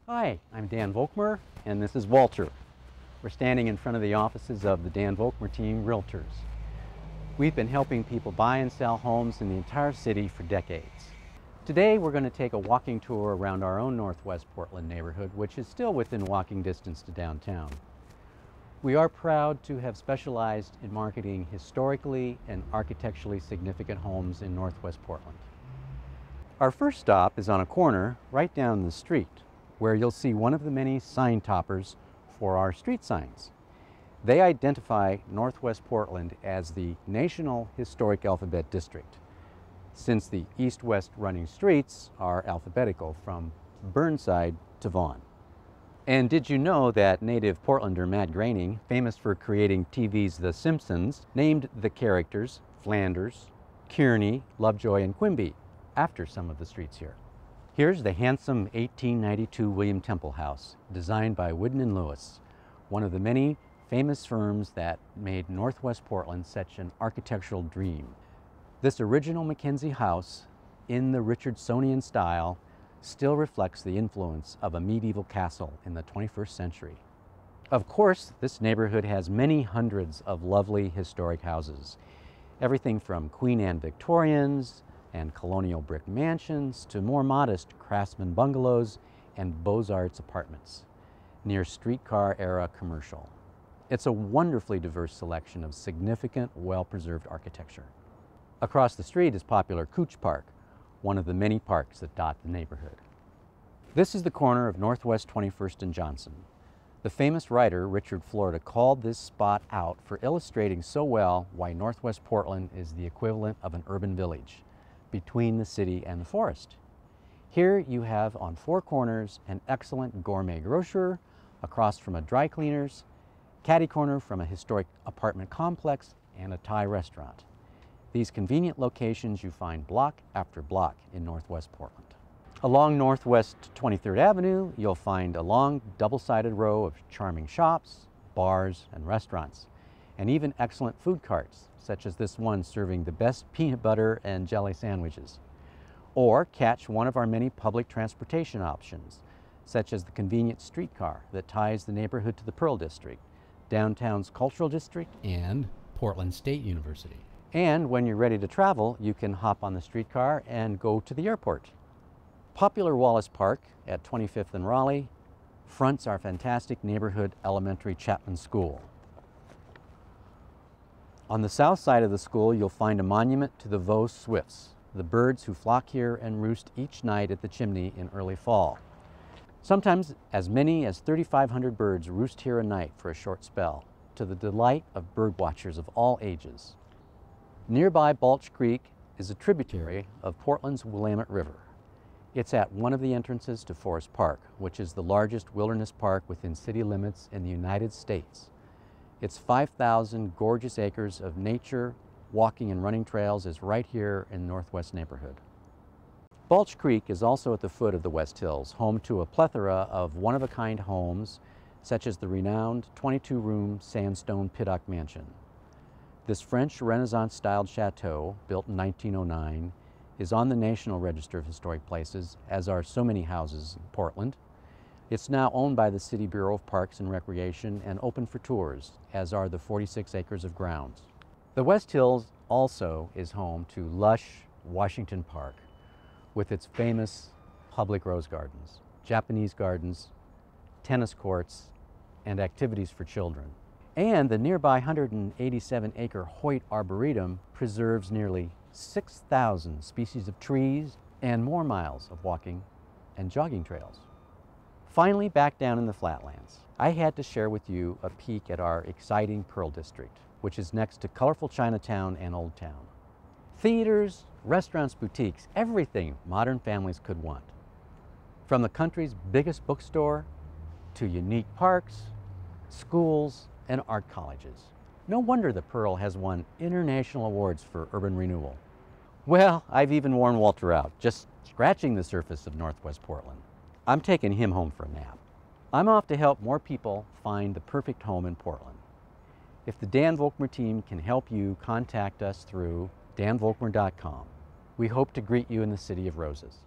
Hi, I'm Dan Volkmer, and this is Walter. We're standing in front of the offices of the Dan Volkmer Team Realtors. We've been helping people buy and sell homes in the entire city for decades. Today we're going to take a walking tour around our own Northwest Portland neighborhood, which is still within walking distance to downtown. We are proud to have specialized in marketing historically and architecturally significant homes in Northwest Portland. Our first stop is on a corner right down the street, where you'll see one of the many sign toppers for our street signs. They identify Northwest Portland as the National Historic Alphabet District, since the east-west running streets are alphabetical from Burnside to Vaughan. And did you know that native Portlander Matt Groening, famous for creating TV's The Simpsons, named the characters Flanders, Kearney, Lovejoy, and Quimby after some of the streets here? Here's the handsome 1892 William Temple House, designed by Whidden & Lewis, one of the many famous firms that made Northwest Portland such an architectural dream. This original Mackenzie house, in the Richardsonian style, still reflects the influence of a medieval castle in the 21st century. Of course, this neighborhood has many hundreds of lovely historic houses, everything from Queen Anne Victorians and colonial brick mansions to more modest craftsman bungalows and Beaux-Arts apartments near streetcar-era commercial. It's a wonderfully diverse selection of significant, well-preserved architecture. Across the street is popular Couch Park, one of the many parks that dot the neighborhood. This is the corner of Northwest 21st and Johnson. The famous writer Richard Florida called this spot out for illustrating so well why Northwest Portland is the equivalent of an urban village between the city and the forest. Here you have on four corners an excellent gourmet grocer, across from a dry cleaner's, catty corner from a historic apartment complex, and a Thai restaurant. These convenient locations you find block after block in Northwest Portland. Along Northwest 23rd Avenue, you'll find a long double-sided row of charming shops, bars, and restaurants, and even excellent food carts, such as this one serving the best peanut butter and jelly sandwiches. Or catch one of our many public transportation options, such as the convenient streetcar that ties the neighborhood to the Pearl District, downtown's Cultural District, and Portland State University. And when you're ready to travel, you can hop on the streetcar and go to the airport. Popular Wallace Park at 25th and Raleigh fronts our fantastic neighborhood elementary Chapman School. On the south side of the school, you'll find a monument to the Vaux swifts, the birds who flock here and roost each night at the chimney in early fall. Sometimes as many as 3,500 birds roost here a night for a short spell, to the delight of bird watchers of all ages. Nearby Balch Creek is a tributary of Portland's Willamette River. It's at one of the entrances to Forest Park, which is the largest wilderness park within city limits in the United States. Its 5,000 gorgeous acres of nature, walking and running trails is right here in the Northwest neighborhood. Balch Creek is also at the foot of the West Hills, home to a plethora of one-of-a-kind homes, such as the renowned 22-room sandstone Pittock Mansion. This French Renaissance-styled chateau, built in 1909, is on the National Register of Historic Places, as are so many houses in Portland. It's now owned by the City Bureau of Parks and Recreation and open for tours, as are the 46 acres of grounds. The West Hills also is home to lush Washington Park, with its famous public rose gardens, Japanese gardens, tennis courts, and activities for children. And the nearby 187-acre Hoyt Arboretum preserves nearly 6,000 species of trees and more miles of walking and jogging trails. Finally, back down in the Flatlands, I had to share with you a peek at our exciting Pearl District, which is next to colorful Chinatown and Old Town. Theaters, restaurants, boutiques, everything modern families could want. From the country's biggest bookstore to unique parks, schools, and art colleges. No wonder the Pearl has won international awards for urban renewal. Well, I've even worn Walter out, just scratching the surface of Northwest Portland. I'm taking him home for a nap. I'm off to help more people find the perfect home in Portland. If the Dan Volkmer team can help you, contact us through danvolkmer.com. We hope to greet you in the City of Roses.